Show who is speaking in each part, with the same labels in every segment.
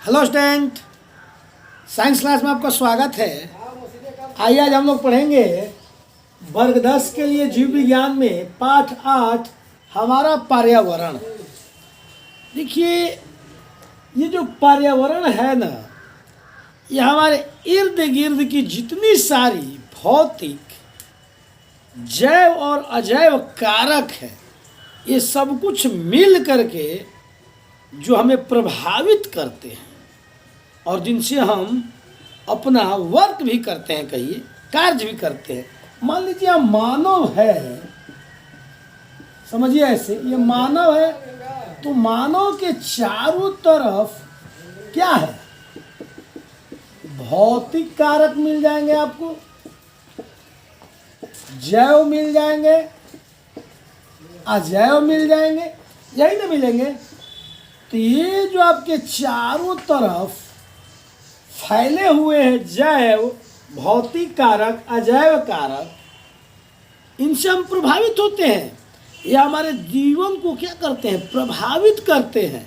Speaker 1: Hello student, science class में आपका स्वागत है। आइए आज हम लोग पढ़ेंगे वर्ग 10 के लिए जीव विज्ञान में पाठ 8 हमारा पर्यावरण। देखिए, ये जो पर्यावरण है ना, ये हमारे इर्द गिर्द की जितनी सारी भौतिक, जैव और अजैव कारक है, ये सब कुछ मिल करके जो हमें प्रभावित करते हैं और जिनसे हम अपना वर्क भी करते हैं, कहिए कार्य भी करते हैं। मान लीजिए आप मानव है, समझिए ऐसे, ये मानव है तो मानव के चारों तरफ क्या है, भौतिक कारक मिल जाएंगे आपको, जैव मिल जाएंगे, अजैव मिल जाएंगे, यही ना मिलेंगे। तो ये जो आपके चारों तरफ फैले हुए हैं जैव, भौतिक कारक, अजैव कारक, इनसे हम प्रभावित होते हैं। ये हमारे जीवन को क्या करते हैं, प्रभावित करते हैं।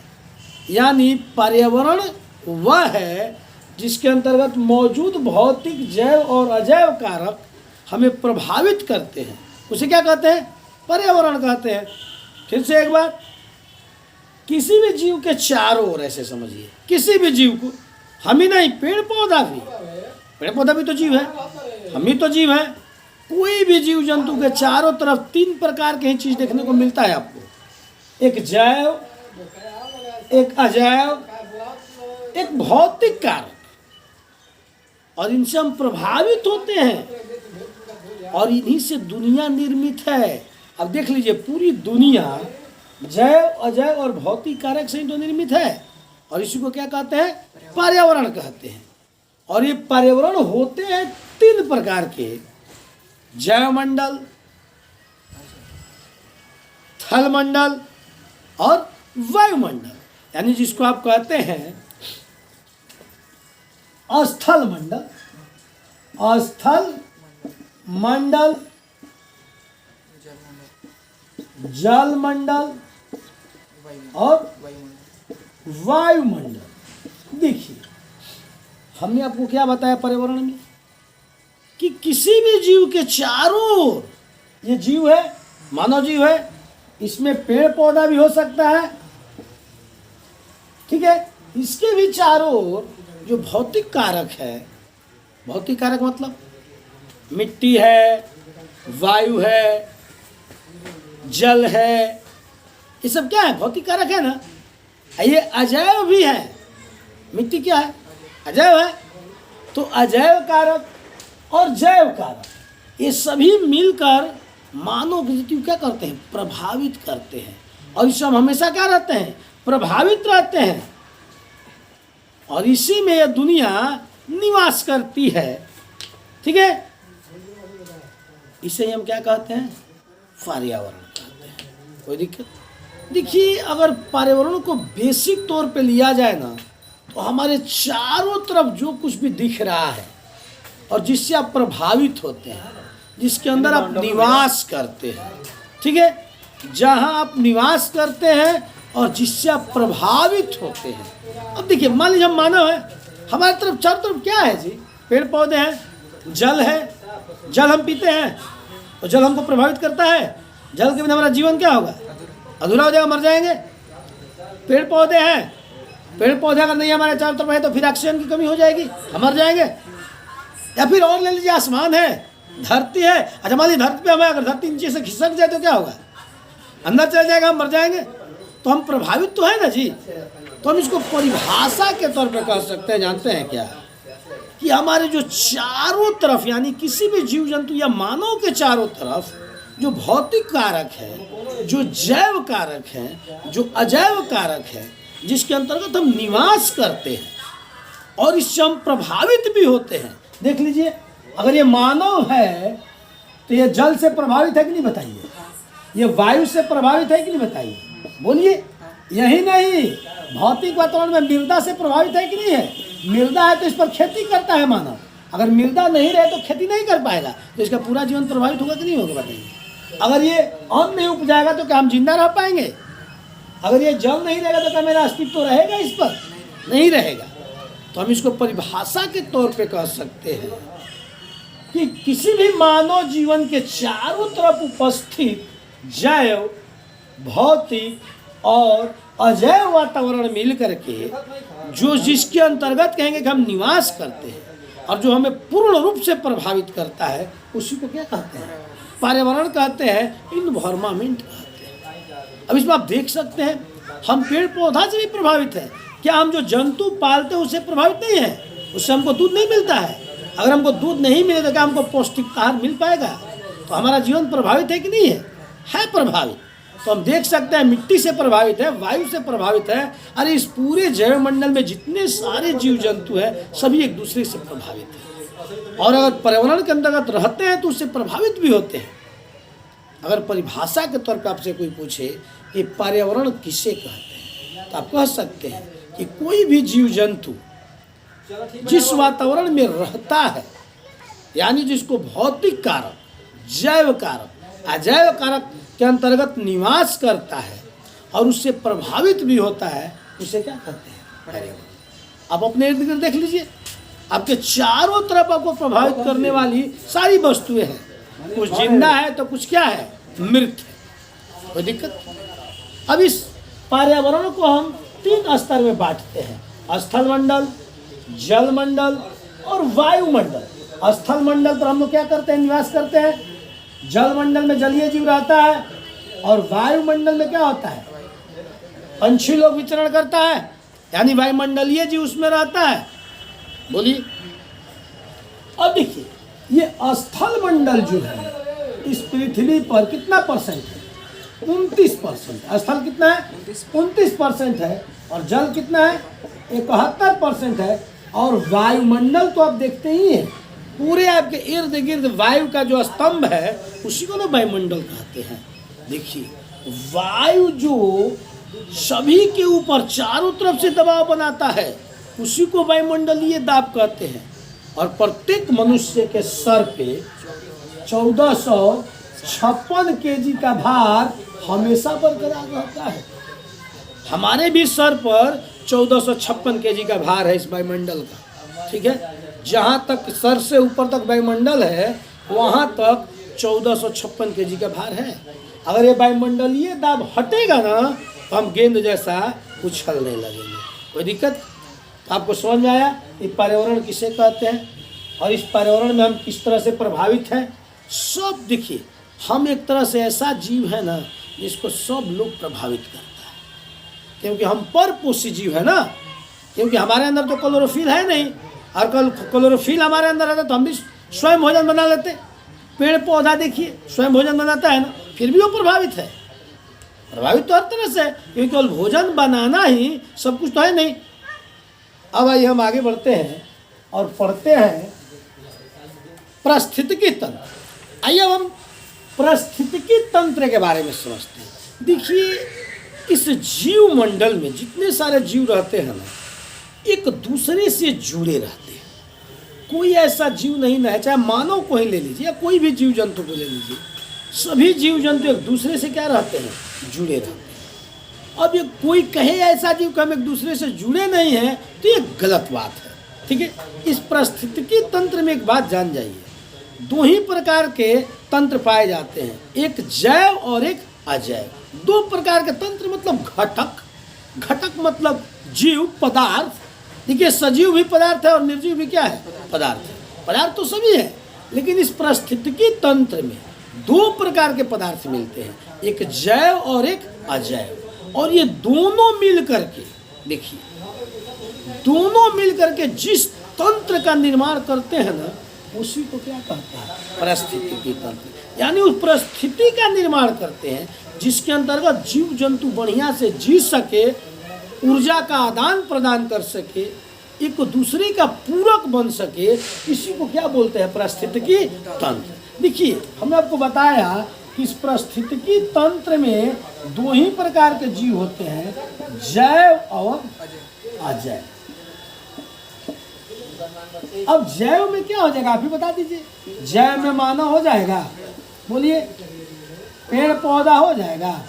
Speaker 1: यानी पर्यावरण वह है जिसके अंतर्गत मौजूद भौतिक, जैव और अजैव कारक हमें प्रभावित करते हैं। उसे क्या कहते हैं, पर्यावरण कहते हैं। फिर से एक बार, किसी भी जीव के चारों ओर, ऐसे समझिए, किसी भी जीव को, हम ही नहीं, पेड़ पौधा भी, पेड़ पौधा भी तो जीव है, हम ही तो जीव हैं। कोई भी जीव जंतु के चारों तरफ तीन प्रकार के ही चीज देखने को मिलता है आपको, एक जैव, एक अजैव, एक भौतिक कारक, और इनसे हम प्रभावित होते हैं और इन्हीं से दुनिया निर्मित है। अब देख लीजिए, पूरी दुनिया जैव, अजैव और भौतिक कारक से ही तो निर्मित है, और इसी को क्या कहते हैं, पर्यावरण कहते हैं। और ये पर्यावरण होते हैं तीन प्रकार के, जैव मंडल, थल मंडल और वायुमंडल। यानी जिसको आप कहते हैं अस्थल मंडल, अस्थल मंडल, जल मंडल और वायुमंडल। देखिए, हमने आपको क्या बताया पर्यावरण में, कि किसी भी जीव के चारों ओर, ये जीव है, मानव जीव है, इसमें पेड़ पौधा भी हो सकता है, ठीक है, इसके भी चारों ओर जो भौतिक कारक है, भौतिक कारक मतलब मिट्टी है, वायु है, जल है, ये सब क्या है, भौतिक कारक है ना। ये अजैव भी है, मिट्टी क्या है, अजैव है। तो अजैव कारक और जैव कारक, ये सभी मिलकर मानव की जिंदगी क्या करते हैं, प्रभावित करते हैं। और इससे हम हमेशा क्या रहते हैं, प्रभावित रहते हैं, और इसी में यह दुनिया निवास करती है, ठीक है। इसे हम क्या कहते हैं, पर्यावरण कहते हैं। कोई दिक्कत? देखिए, अगर पर्यावरण को बेसिक तौर पे लिया जाए ना, तो हमारे चारों तरफ जो कुछ भी दिख रहा है और जिससे आप प्रभावित होते हैं, जिसके अंदर आप निवास करते हैं, ठीक है, जहां आप निवास करते हैं और जिससे आप प्रभावित होते हैं। अब देखिए, मान लीजिए हम मानव है, हमारे तरफ चारों तरफ क्या है जी, पेड़ पौधे हैं, जल है, जल हम पीते हैं और जल हमको प्रभावित करता है। जल के बिना हमारा जीवन क्या होगा, अधूरा हो जाएगा, मर जाएंगे। पेड़ पौधे हैं, पेड़ पौधे अगर नहीं हमारे चारों तरफ है तो फिर ऑक्सीजन की कमी हो जाएगी, हम मर जाएंगे। या फिर और ले लीजिए, आसमान है, धरती है। अच्छा, मान लीजिए धरती पे हमें, अगर धरती नीचे से खिसक जाए तो क्या होगा, अंदर चल जाएगा, हम मर जाएंगे। तो हम प्रभावित तो है ना जी। तो हम इसको परिभाषा के तौर पर कह सकते हैं, जानते हैं क्या, कि हमारे जो चारों तरफ, यानी किसी भी जीव जंतु या मानव के चारों तरफ जो भौतिक कारक है, जो जैव कारक है, जो अजैव कारक है, जिसके अंतर्गत हम निवास करते हैं और इससे हम प्रभावित भी होते हैं। देख लीजिए, अगर ये मानव है तो ये जल से प्रभावित है कि नहीं, बताइए। ये वायु से प्रभावित है कि नहीं, बताइए, बोलिए। यही नहीं, भौतिक वातावरण में मृदा से प्रभावित है कि नहीं है। मृदा है तो इस पर खेती करता है मानव, अगर मृदा नहीं रहे तो खेती नहीं कर पाएगा, तो इसका पूरा जीवन प्रभावित होगा कि नहीं होगा, बताइए। अगर ये अन्न नहीं उपजाएगा तो क्या हम जिंदा रह पाएंगे? अगर ये जल नहीं रहेगा तो क्या मेरा अस्तित्व रहेगा इस पर? नहीं रहेगा। तो हम इसको परिभाषा के तौर पे कह सकते हैं कि किसी भी मानव जीवन के चारों तरफ उपस्थित जैव, भौतिक और अजैव वातावरण मिल करके जो जिसके अंतर्गत कहेंगे कि हम निवास करते हैं और जो हमें पूर्ण रूप से प्रभावित करता है, उसी को क्या कहते हैं? पर्यावरण कहते हैं, इन्वायरमेंट कहते हैं। अब इसमें आप देख सकते हैं, हम पेड़ पौधा से भी प्रभावित हैं। क्या हम जो जंतु पालते हैं उससे प्रभावित नहीं है? उससे हमको दूध नहीं मिलता है। अगर हमको दूध नहीं मिले तो क्या हमको पौष्टिक आहार मिल पाएगा? तो हमारा जीवन प्रभावित है कि नहीं है? है प्रभावित। तो हम देख सकते हैं मिट्टी से प्रभावित है, वायु से प्रभावित है। अरे इस पूरे जैव मंडल में जितने सारे जीव जंतु हैं सभी एक दूसरे से प्रभावित हैं, और अगर पर्यावरण के अंतर्गत रहते हैं तो उससे प्रभावित भी होते हैं। अगर परिभाषा के तौर पर आपसे कोई पूछे कि पर्यावरण किसे कहते हैं, तो आप कह सकते हैं कि कोई भी जीव जंतु जिस वातावरण में रहता है, यानी जिसको भौतिक कारक, जैव कारक, अजैव कारक के अंतर्गत निवास करता है और उससे प्रभावित भी होता है, उसे क्या कहते हैं? पर्यावरण। आप अपने इर्द गिर्द देख लीजिए, आपके चारों तरफ आपको प्रभावित करने वाली सारी वस्तुएं हैं। कुछ जिंदा है तो कुछ क्या है? मृत है। कोई दिक्कत? अब इस पर्यावरण को हम 3 स्तर में बांटते हैं: स्थल मंडल, जल मंडल और वायुमंडल। स्थल मंडल पर हम लोग क्या करते हैं? निवास करते हैं। जल मंडल में जलीय जीव रहता है, और वायुमंडल में क्या होता है? पंछी लोग विचरण करता है, यानी वायुमंडलीय जीव उसमें रहता है। बोलिए। अब देखिए, ये स्थल मंडल जो है इस पृथ्वी पर कितना परसेंट है? 29%। स्थल कितना है? 29% है। और जल कितना है? 71% है। और वायुमंडल तो आप देखते ही हैं, पूरे आपके इर्द गिर्द वायु का जो स्तंभ है उसी को ना वायुमंडल कहते हैं। देखिए, वायु जो सभी के ऊपर चारों तरफ से दबाव बनाता है उसी को वायुमंडलीय दाब कहते हैं। और प्रत्येक मनुष्य के सर पे 1456 केजी का भार हमेशा बरकरार रहता है। हमारे भी सर पर 1456 केजी का भार है इस वायुमंडल का। ठीक है, जहाँ तक सर से ऊपर तक वायुमंडल है वहाँ तक 1456 केजी का भार है। अगर ये वायुमंडलीय दाब हटेगा ना तो हम गेंद जैसा उछलने लगेंगे। कोई दिक्कत? आपको समझ में आया ये पर्यावरण किसे कहते हैं और इस पर्यावरण में हम किस तरह से प्रभावित हैं? सब देखिए, हम एक तरह से ऐसा जीव है ना जिसको सब लोग प्रभावित करता है, क्योंकि हम परपोषी जीव है ना। क्योंकि हमारे अंदर तो क्लोरोफिल है नहीं, और क्लोरोफिल हमारे अंदर रहता तो हम भी स्वयं भोजन बना लेते। पेड़ पौधा देखिए स्वयं भोजन बनाता है ना, फिर भी वो प्रभावित है। प्रभावित तो हर तरह से, क्योंकि केवल भोजन बनाना ही सब कुछ तो है नहीं। अब आइए हम आगे बढ़ते हैं और पढ़ते हैं पारिस्थितिकी तंत्र। आइए अब हम पारिस्थितिकी तंत्र के बारे में समझते हैं। देखिए, इस जीव मंडल में जितने सारे जीव रहते हैं ना, एक दूसरे से जुड़े रहते हैं। कोई ऐसा जीव नहीं ना है, चाहे मानव को ही ले लीजिए या कोई भी जीव जंतु को ले लीजिए, सभी जीव जंतु एक दूसरे से क्या रहते हैं? जुड़े रहते हैं। अब ये कोई कहे ऐसा जीव कि हम एक दूसरे से जुड़े नहीं हैं तो ये गलत बात है। ठीक है, इस पारिस्थितिकी तंत्र में एक बात जान जाइए, 2 ही प्रकार के तंत्र पाए जाते हैं, एक जैव और एक अजैव। 2 प्रकार के तंत्र मतलब घटक। घटक मतलब जीव, पदार्थ। देखिए, सजीव भी पदार्थ है और निर्जीव भी क्या है? पदार्थ है। पदार्थ तो सभी है, लेकिन इस पारिस्थितिकी तंत्र में 2 प्रकार के पदार्थ मिलते हैं, एक जैव और एक अजैव। और ये दोनों मिल करके, देखिए, दोनों मिल करके जिस तंत्र का निर्माण करते हैं ना, उसी को क्या कहते हैं? पारिस्थितिकी तंत्र। यानी उस परिस्थिति का निर्माण करते हैं जिसके अंतर्गत जीव जंतु बढ़िया से जी सके, ऊर्जा का आदान प्रदान कर सके, एक दूसरे का पूरक बन सके। इसी को क्या बोलते हैं? पारिस्थितिकी तंत्र। देखिए, हमने आपको बताया कि इस पारिस्थितिकी तंत्र में 2 ही प्रकार के जीव होते हैं, जैव और अजैव। अब जैव में क्या हो जाएगा? आप ही बता दीजिए। जैव में मानव हो जाएगा, बोलिए, पेड़ पौधा हो जाएगा,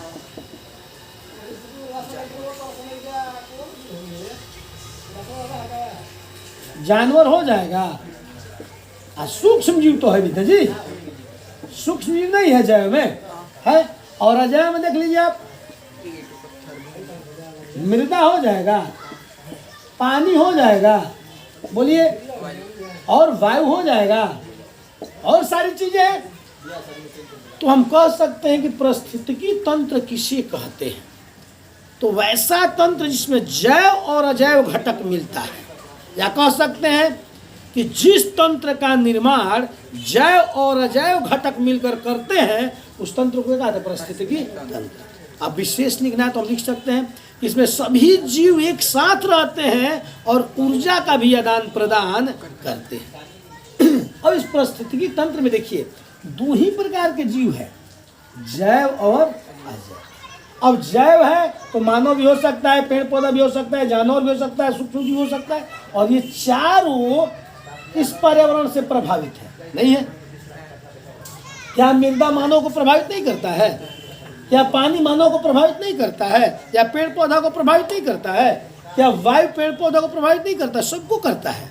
Speaker 1: जानवर हो जाएगा। सूक्ष्म जीव तो है भी जी, सूक्ष्म जीव नहीं है जैव में, है। और अजैव में देख लीजिए आप, मृदा हो जाएगा, पानी हो जाएगा, बोलिए, और वायु हो जाएगा, और सारी चीजें हैं। तो हम कह सकते हैं कि पारिस्थितिकी तंत्र किसे कहते हैं? तो वैसा तंत्र जिसमें जैव और अजैव घटक मिलता है, या कह सकते हैं कि जिस तंत्र का निर्माण जैव और अजैव घटक मिलकर करते हैं, उस तंत्र को कहते हैं पारिस्थितिकी तंत्र। अब विशेष लिखना है तो हम लिख सकते हैं कि इसमें सभी जीव एक साथ रहते हैं और ऊर्जा का भी आदान प्रदान करते हैं। अब इस पारिस्थितिकी तंत्र में देखिए, दो ही प्रकार के जीव है, जैव और अजैव। अब जैव है तो मानव भी हो सकता है, पेड़ पौधा भी हो सकता है, जानवर भी हो सकता है, सूक्ष्म जीव हो सकता है, और ये चारों इस पर्यावरण से प्रभावित है, नहीं है? क्या मृदा मानव को प्रभावित नहीं करता है? क्या पानी मानव को प्रभावित नहीं करता है? या पेड़ पौधा को प्रभावित नहीं करता है? क्या वायु पेड़ पौधा को प्रभावित नहीं करता? सबको करता है।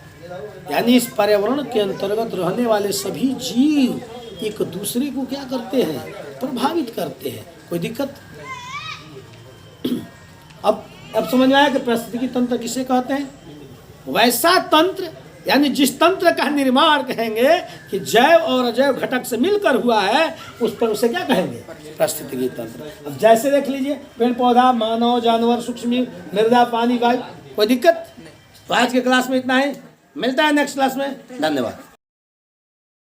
Speaker 1: यानी इस पर्यावरण के अंतर्गत रहने वाले सभी जीव एक दूसरे को क्या करते हैं? प्रभावित करते हैं। कोई दिक्कत? अब समझ में आया कि पारिस्थितिकी तंत्र किसे कहते हैं? वैसा तंत्र, यानी जिस तंत्र का निर्माण कहेंगे कि जैव और अजैव घटक से मिलकर हुआ है, उस पर उसे क्या कहेंगे? पारिस्थितिकी तंत्र। अब जैसे देख लीजिए, पेड़ पौधा, मानव, जानवर, सूक्ष्म, मृदा, पानी, वायु। कोई दिक्कत? तो आज के क्लास में इतना ही, मिलता है नेक्स्ट क्लास में। धन्यवाद।